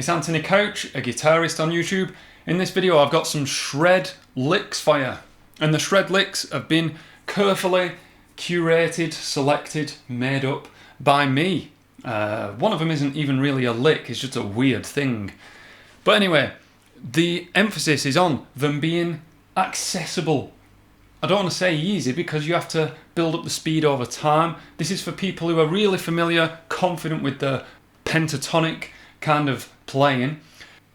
It's Anthony Couch, a guitarist on YouTube. In this video I've got some shred licks for you. And the shred licks have been carefully curated, selected, made up by me. One of them isn't even really a lick, it's just a weird thing. But anyway, the emphasis is on them being accessible. I don't want to say easy because you have to build up the speed over time. This is for people who are really familiar, confident with the pentatonic kind of playing,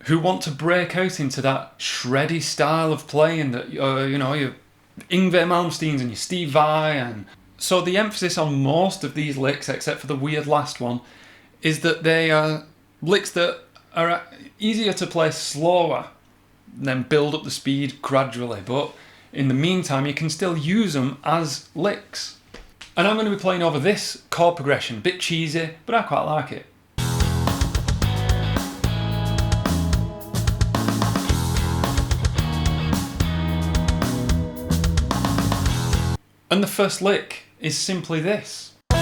who want to break out into that shreddy style of playing that you know, your Yngwie Malmsteens and your Steve Vai. And so the emphasis on most of these licks, except for the weird last one, is that they are licks that are easier to play slower, then build up the speed gradually. But in the meantime, you can still use them as licks. And I'm going to be playing over this chord progression, a bit cheesy, but I quite like it. And the first lick is simply this. A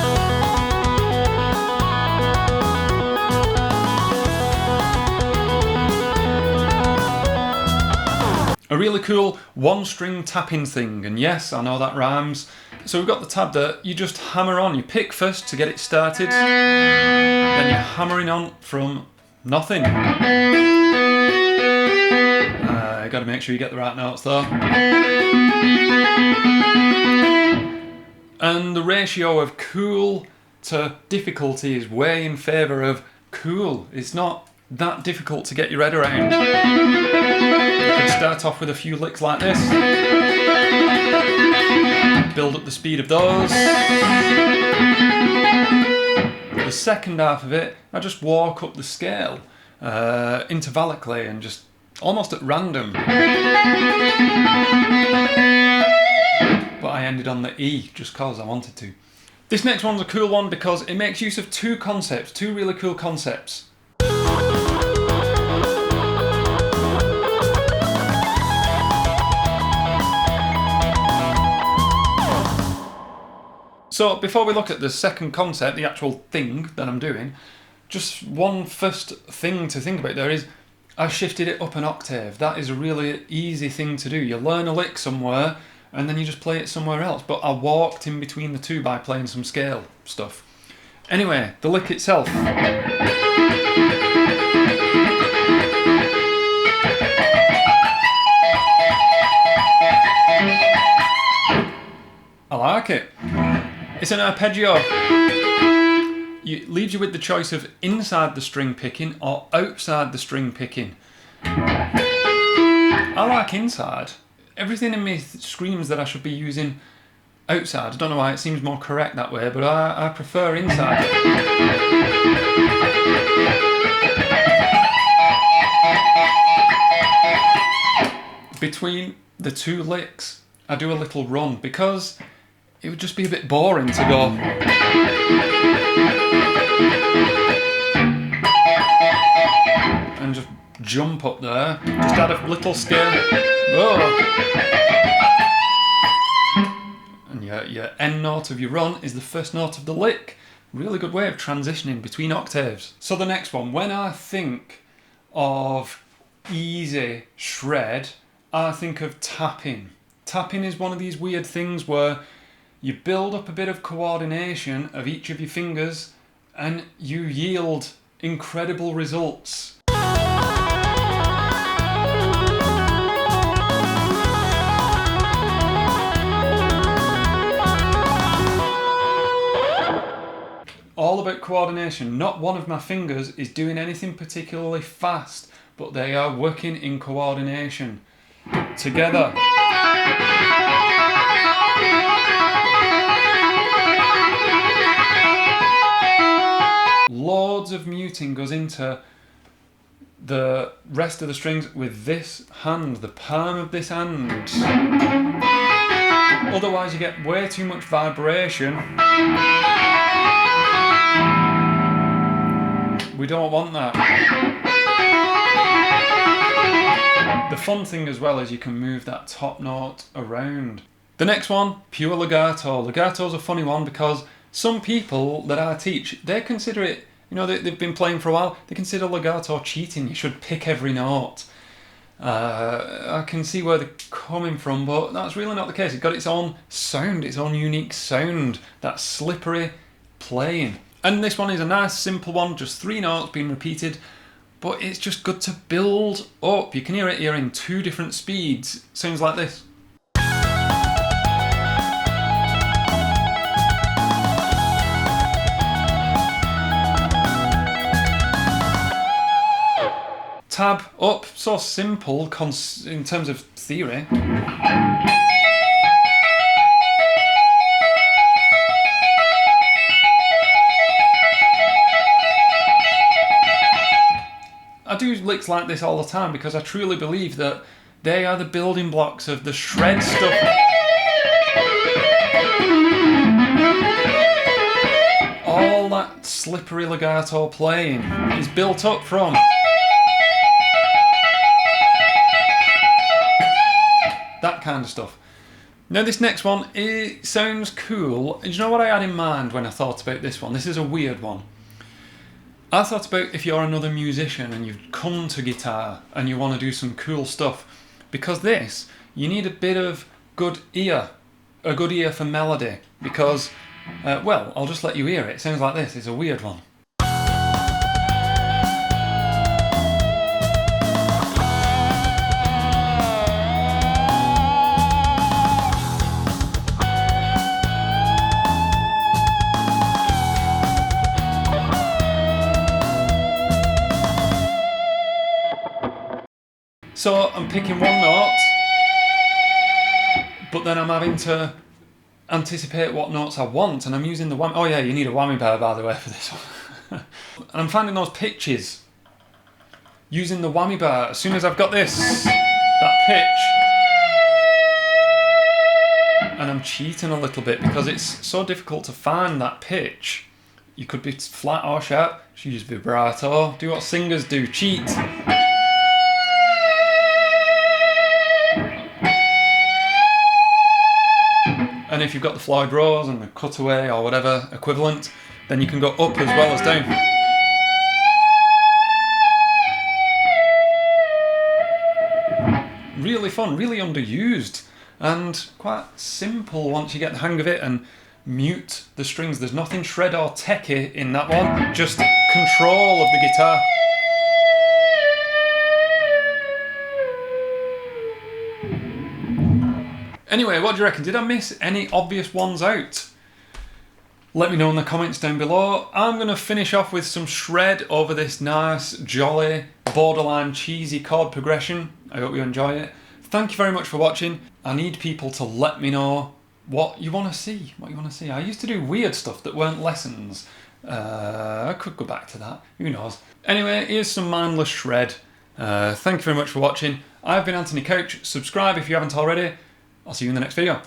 really cool one-string tapping thing, and yes, I know that rhymes. So we've got the tab that you just hammer on. You pick first to get it started, then you're hammering on from nothing. You got to make sure you get the right notes though. And the ratio of cool to difficulty is way in favour of cool. It's not that difficult to get your head around. You can start off with a few licks like this, build up the speed of those. The second half of it, I just walk up the scale intervallically and just almost at random. But I ended on the E just cause I wanted to. This next one's a cool one because it makes use of two really cool concepts. So before we look at the second concept, the actual thing that I'm doing, just one first thing to think about there is I shifted it up an octave. That is a really easy thing to do. You learn a lick somewhere and then you just play it somewhere else. But I walked in between the two by playing some scale stuff. Anyway, the lick itself. I like it. It's an arpeggio. It leaves you with the choice of inside the string picking or outside the string picking. I like inside. Everything in me screams that I should be using outside. I don't know why, it seems more correct that way, but I prefer inside. Between the two licks, I do a little run because it would just be a bit boring to go. And just jump up there, just add a little scale. Whoa. And your end note of your run is the first note of the lick. Really good way of transitioning between octaves. So the next one, when I think of easy shred, I think of tapping. Tapping is one of these weird things where you build up a bit of coordination of each of your fingers and you yield incredible results. All about coordination. Not one of my fingers is doing anything particularly fast, but they are working in coordination together. Loads of muting goes into the rest of the strings with this hand, the palm of this hand. Otherwise you get way too much vibration. We don't want that. The fun thing as well is you can move that top note around. The next one, pure legato. Legato's a funny one because some people that I teach, they consider it you know, they've been playing for a while, they consider legato cheating. You should pick every note. I can see where they're coming from, but that's really not the case. It's got its own sound, its own unique sound, that slippery playing. And this one is a nice simple one, just 3 notes being repeated, but it's just good to build up. You can hear it here in 2 different speeds. Sounds like this. Tab up, so simple in terms of theory. I do licks like this all the time because I truly believe that they are the building blocks of the shred stuff. All that slippery legato playing is built up from that kind of stuff. Now this next one, it sounds cool. Do you know what I had in mind when I thought about this one? This is a weird one. I thought about if you're another musician and you've come to guitar and you want to do some cool stuff. Because this, you need a bit of good ear. A good ear for melody. Because, well, I'll just let you hear it. It sounds like this. It's a weird one. So I'm picking one note, but then I'm having to anticipate what notes I want, and I'm using the whammy. Oh yeah, you need a whammy bar, by the way, for this one. And I'm finding those pitches using the whammy bar. As soon as I've got that pitch, and I'm cheating a little bit because it's so difficult to find that pitch. You could be flat or sharp, you use vibrato, do what singers do, cheat. And if you've got the Floyd Rose and the cutaway or whatever equivalent, then you can go up as well as down. Really fun, really underused, and quite simple once you get the hang of it and mute the strings. There's nothing shred or techie in that one, just control of the guitar. Anyway, what do you reckon? Did I miss any obvious ones out? Let me know in the comments down below. I'm going to finish off with some shred over this nice, jolly, borderline cheesy chord progression. I hope you enjoy it. Thank you very much for watching. I need people to let me know what you want to see. I used to do weird stuff that weren't lessons. I could go back to that. Who knows? Anyway, here's some mindless shred. Thank you very much for watching. I've been Anthony Couch. Subscribe if you haven't already. I'll see you in the next video.